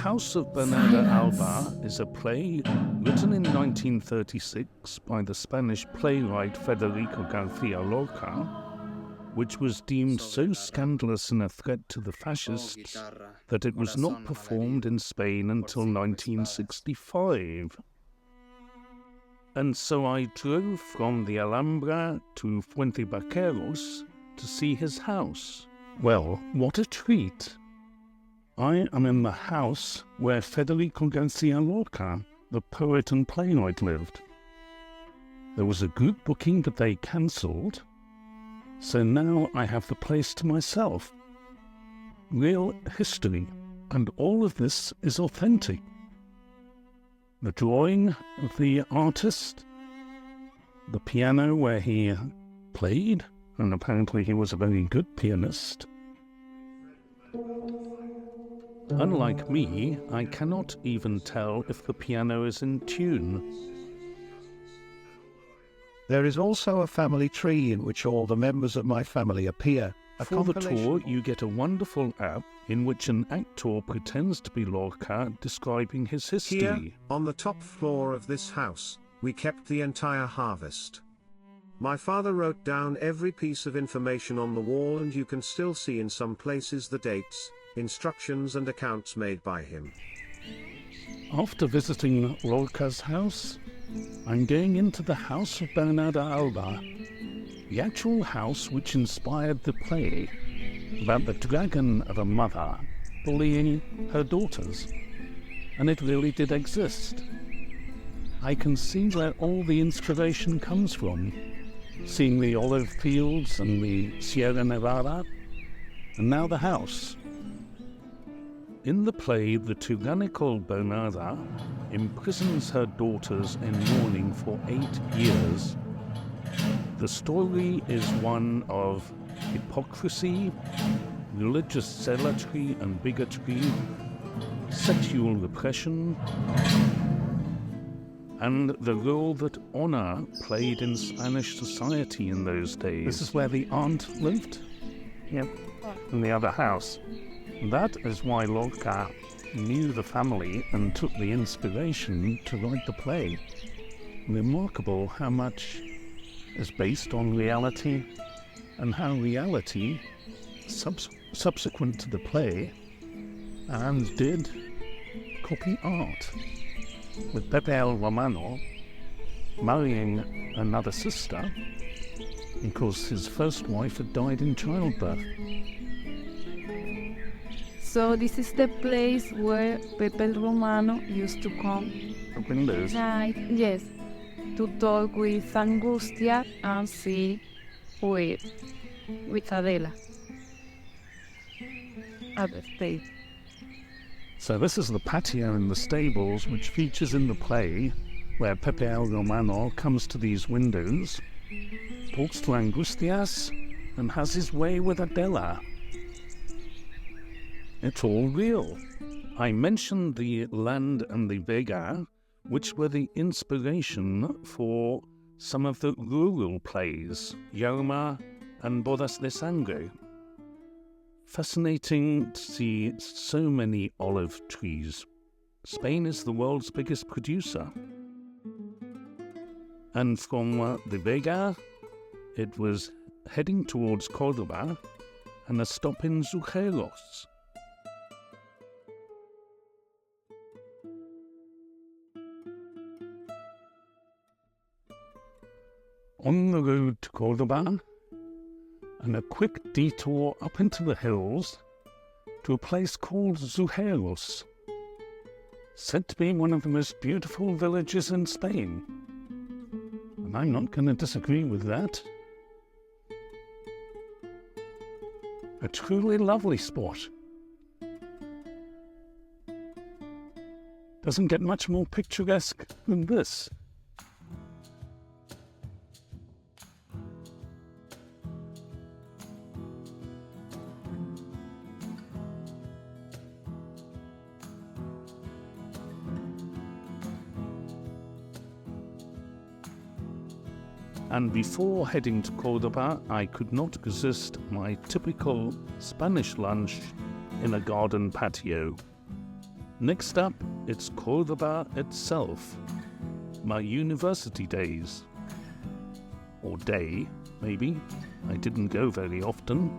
House of Bernarda Alba is a play written in 1936 by the Spanish playwright Federico Garcia Lorca, which was deemed so scandalous and a threat to the fascists that it was not performed in Spain until 1965. And so I drove from the Alhambra to Fuente Vaqueros to see his house. Well, what a treat! I am in the house where Federico Garcia Lorca, the poet and playwright, lived. There was a group booking that they cancelled, so now I have the place to myself. Real history, and all of this is authentic. The drawing of the artist, the piano where he played, and apparently he was a very good pianist. Unlike me, I cannot even tell if the piano is in tune. There is also a family tree in which all the members of my family appear. For the tour, you get a wonderful app in which an actor pretends to be Lorca describing his history. Here, on the top floor of this house, we kept the entire harvest. My father wrote down every piece of information on the wall, and you can still see in some places the dates, instructions and accounts made by him. After visiting Lorca's house, I'm going into the House of Bernarda Alba, the actual house which inspired the play about the dragon of a mother bullying her daughters. And it really did exist. I can see where all the inspiration comes from, seeing the olive fields and the Sierra Nevada, and now the house. In the play, the tyrannical Bernarda imprisons her daughters in mourning for 8 years. The story is one of hypocrisy, religious zealotry and bigotry, sexual repression, and the role that honor played in Spanish society in those days. This is where the aunt lived? Yep, in the other house. That is why Lorca knew the family and took the inspiration to write the play. Remarkable how much is based on reality, and how reality, subsequent to the play, and did copy art, with Pepe el Romano marrying another sister because his first wife had died in childbirth. So this is the place where Pepe el Romano used to come The windows. yes, to talk with Angustia and see with Adela at the stage. So this is the patio in the stables which features in the play, where Pepe el Romano comes to these windows, talks to Angustias, and has his way with Adela. It's all real. I mentioned the land and the Vega, which were the inspiration for some of the rural plays, Yerma and Bodas de Sangre. Fascinating to see so many olive trees. Spain is the world's biggest producer. And from the Vega, it was heading towards Córdoba and a stop in Zujeros. On the road to Córdoba, and a quick detour up into the hills to a place called Zujeros, said to be one of the most beautiful villages in Spain. And I'm not going to disagree with that. A truly lovely spot. Doesn't get much more picturesque than this. And before heading to Córdoba, I could not resist my typical Spanish lunch in a garden patio. Next up, it's Cordoba itself. My university days. Or day, maybe. I didn't go very often.